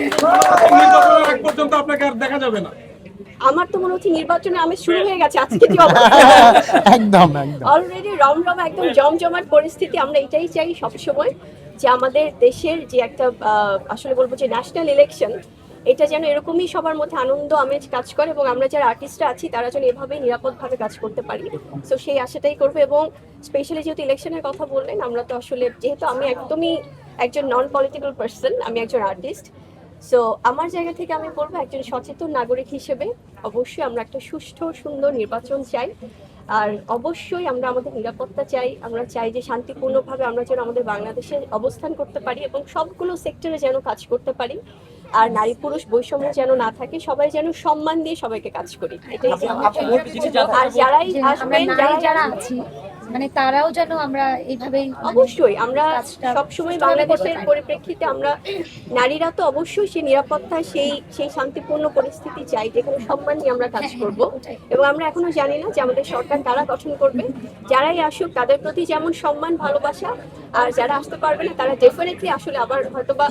নির্বাচনের আগ পর্যন্ত আপনাকে আর দেখা যাবে না। আমার তো মনে হচ্ছে নির্বাচনে আমি শুরু হয়ে গেছে আজকে যে অবস্থা একদম একদম অলরেডি রমরমা একদম জমজমাট পরিস্থিতি। আমরা এটাই চাই সবসময় যে আমাদের দেশের যে একটা আসলে বলবো যে ন্যাশনাল ইলেকশন, এটা যেন এরকমই সবার মধ্যে আনন্দ আমেজ কাজ করে এবং আমরা যারা আর্টিস্টরা আছি তারা যেন এভাবেই নিরাপদভাবে কাজ করতে পারি। সো সেই আশাটাই করবো। এবং স্পেশালি যেহেতু ইলেকশনের কথা বললেন, আমরা তো আসলে যেহেতু আমি একদমই একজন নন পলিটিক্যাল পার্সন, আমি একজন আর্টিস্ট, সো আমার জায়গা থেকে আমি বলবো একজন সচেতন নাগরিক হিসেবে অবশ্যই আমরা একটা সুষ্ঠু সুন্দর নির্বাচন চাই। আর অবশ্যই আমরা আমাদের নিরাপত্তা চাই। আমরা চাই যে শান্তিপূর্ণভাবে আমরা যেন আমাদের বাংলাদেশে অবস্থান করতে পারি এবং সবগুলো সেক্টরে যেন কাজ করতে পারি। আর নারী পুরুষ বৈষম্য যেন না থাকে, সবাই যেন সম্মান দিয়ে সবাইকে কাজ করি, এটাই। আর যারাই আসবেন, যারা আছি মানে তারাও যেন আমরা এইভাবেই অবশ্যই আমরা সবসময় বাংলাদেশের পরিপ্রেক্ষিতে আমরা নারীরা তো অবশ্যই সেই নিরাপত্তা সেই শান্তিপূর্ণ পরিস্থিতি চাই যেখানে সম্মান নিয়ে আমরা কাজ করব। এবং আমরা এখনো জানি না যে আমাদের সরকার কারা গঠন করবে। যারাই আসুক তাদের প্রতি যেমন সম্মান ভালোবাসা, আর যারা আসতে পারবে না তারা ডেফিনেটলি আসলে আবার হয়তোবা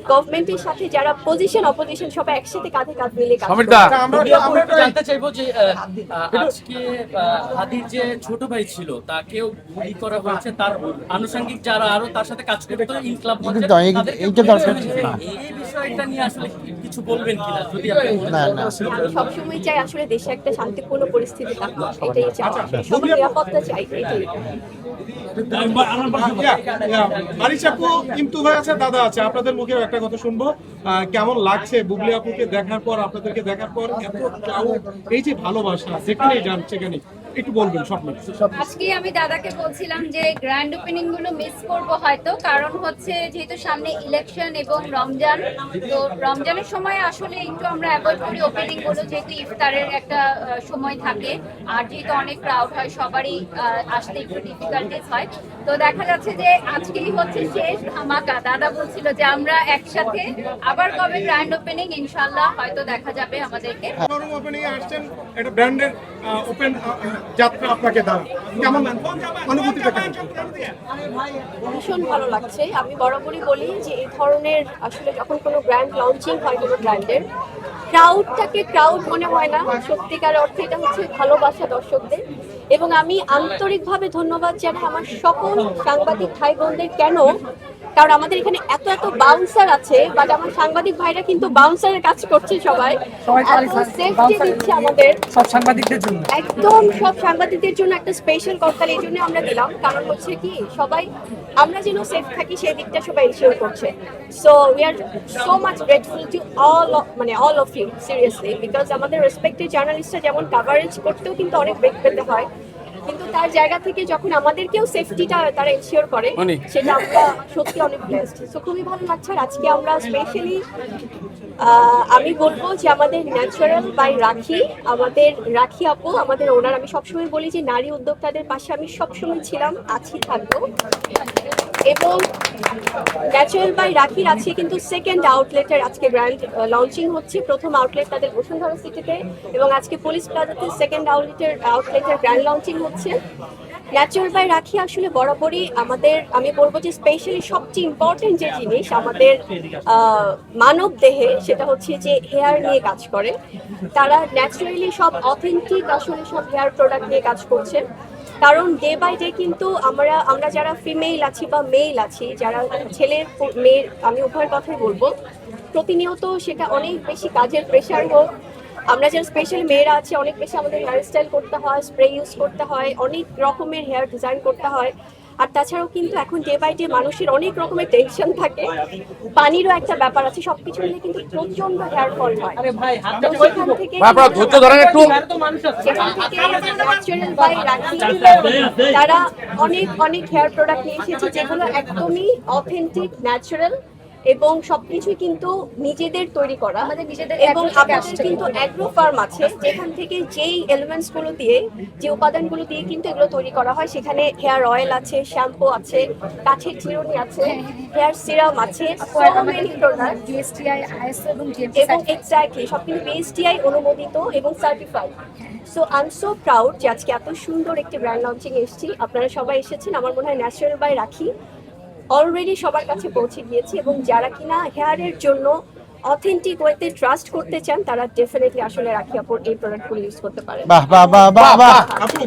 গভর্নমেন্টের সাথে যারা পজিশন অপোজিশন সবাই একসাথে কাঁধে কাঁধ মিলে কাজ করবে। আমরা একটু জানতে চাইবো যে আজকে হাদির যে ছোট ভাই ছিল তাকেও গুলি করা হয়েছে, তার আনুষঙ্গিক যারা আরো তার সাথে কাজ করতো ইনকলাব মঞ্চে, এইটা দরকার ছিল না। এই বিষয়টা নিয়ে আসলে কিছু বলবেন কিনা যদি না না আমি সবসময় চাই আসলে দেশে একটা শান্তিপূর্ণ পরিস্থিতি থাকুক, এটাই চাই। সবার নিরাপত্তা চাই, এটাই। মারিচ আপু, ইমতু ভাই আছে, দাদা আছে, আপনাদের মুখে একটা কথা শুনবো। কেমন লাগছে বুবলি আপুকে দেখার পর, আপনাদেরকে দেখার পর এত ক্রাউড, এই যে ভালোবাসা যেখানেই যান সেখানে একটু বলবেন স্বপ্ন। আজকে আমি দাদাকে বলছিলাম যে গ্র্যান্ড ওপেনিং গুলো মিস করব হয়তো, কারণ হচ্ছে যেহেতু সামনে ইলেকশন এবং রমজান, তো রমজানের সময় আসলে একটু আমরা অ্যাভয়েড করি ওপেনিং গুলো, যেহেতু ইফতারের একটা সময় থাকে আর যেহেতু অনেক ক্রাউড হয় সবারই আসতে একটু ডিফিকাল্টিস হয়। তো দেখা যাচ্ছে যে আজকেই হচ্ছে শেষ ধামাকা। দাদা বলছিল যে আমরা একসাথে আবার কবে গ্র্যান্ড ওপেনিং, ইনশাআল্লাহ হয়তো দেখা যাবে আমাদেরকে। ওপেনিং এ আসছেন, এটা ব্র্যান্ডের ওপেন যাত্রা আপনাকে দাঁড়া কেমন অনুভূতিটা কেমন? ভীষণ ভালো লাগছে। আমি বরাবরই বলি যে এই ধরনের আসলে যখন কোনো ব্র্যান্ড লঞ্চিং হয় কোনো ব্র্যান্ডের, ক্রাউডটাকে ক্রাউড মনে হয় না, সত্যিকার অর্থে এটা হচ্ছে ভালোবাসা দর্শকদের। এবং আমি আন্তরিকভাবে ধন্যবাদ জানাই আমার সকল সাংবাদিক ভাই বোনদের। কেন? কারণ আমাদের এখানে এত এত বাউন্সার আছে, বাট আমার সাংবাদিক ভাইরা কিন্তু বাউন্সারের কাজ করছে, সবাই সেফটি দিচ্ছে আমাদের সব সাংবাদিকদের জন্য, একদম সব সাংবাদিকদের জন্য একটা স্পেশাল করতাল এই জন্য আমরা দিলাম। কারণ হচ্ছে কি সবাই আমরা যেন সেফ থাকি সেই দিকটা সবাই এনশিওর করছে। So we are so much grateful to all of you seriously, because আমাদের রেসপেক্টেড জার্নালিস্টরা যেমন কাভারেজ করতেও কিন্তু অনেক ব্রেক পেতে হয়, কিন্তু তার জায়গা থেকে যখন আমাদেরকেও সেফটিটা তারা এনশিওর করে সেটা আমরা সত্যি অনেক ব্লেসড। সো খুবই ভালো লাগছে। আর আজকে আমরা স্পেশালি আমি বলবো যে আমাদের ন্যাচারাল বাই রাখি, আমাদের রাখি আপু, আমাদের ওনার, আমি সবসময় বলি যে নারী উদ্যোক্তাদের পাশে আমি সবসময় ছিলাম, আছি, থাকবো। এবং ন্যাচারাল বাই রাখির আছে কিন্তু সেকেন্ড আউটলেটের আজকে গ্র্যান্ড লঞ্চিং হচ্ছে। প্রথম আউটলেট তাদের বসুন্ধরা সিটিতে এবং আজকে পুলিশ প্লাজাতে সেকেন্ড আউটলেটের গ্র্যান্ড লঞ্চিং হচ্ছে। ন্যাচারাল বাই রাখি আসলে বরাবরই আমাদের, আমি বলবো যে স্পেশালি সবচেয়ে ইম্পর্টেন্ট যে জিনিস আমাদের মানব দেহে, সেটা হচ্ছে যে হেয়ার নিয়ে কাজ করে। তারা ন্যাচারালি সব অথেন্টিক আসলে সব হেয়ার প্রোডাক্ট নিয়ে কাজ করছে। কারণ ডে বাই ডে কিন্তু আমরা যারা ফিমেল আছি বা মেল আছি, যারা ছেলের মেয়ের, আমি উভয়ের কথাই বলবো, প্রতিনিয়ত সেটা অনেক বেশি কাজের প্রেশার হোক, আমরা যারা স্পেশাল মেয়েরা আছি অনেক বেশি আমাদের হেয়ার স্টাইল করতে হয়, স্প্রে ইউজ করতে হয়, অনেক রকমের হেয়ার ডিজাইন করতে হয়। আর তাছাড়াও কিন্তু এখন ডে বাই ডে মানুষের অনেক রকমের টেনশন থাকে, পানিরও একটা ব্যাপার আছে, সবকিছু মিলে কিন্তু প্রচন্ড হেয়ার ফল হয়। তারা অনেক অনেক হেয়ার প্রোডাক্ট নিয়ে এসেছে যেগুলো একদমই অথেন্টিক, ন্যাচারাল এবং সবকিছুই কিন্তু নিজেদের তৈরি করা। এবং আমাদের কিন্তু অ্যাগ্রো ফার্ম আছে যেখান থেকে যেই এলিমেন্টস গুলো দিয়ে, যে উপাদানগুলো দিয়ে কিন্তু এগুলো তৈরি করা হয়, সেখানে হেয়ার অয়েল আছে, শ্যাম্পু আছে, কাঠের চিরুনি আছে, হেয়ার সিরাম আছে, এবং এক্স্যাক্টলি সব কিন্তু বিএসটিআই অনুমোদিত এবং certified. So I am so proud যে আজকে এত সুন্দর একটি ব্র্যান্ড লঞ্চিং এসেছি। আপনারা সবাই এসেছেন। আমার মনে হয় ন্যাচারাল বাই রাখি অলরেডি সবার কাছে পৌঁছে গিয়েছে এবং যারা কিনা হেয়ারের জন্য অথেন্টিক ওয়েতে ট্রাস্ট করতে চান তারা ডেফিনেটলি আসলে রাখি আপুর এই প্রোডাক্টগুলো ইউজ করতে পারে। বাহ বাহ বাহ বাহ বাহ আপু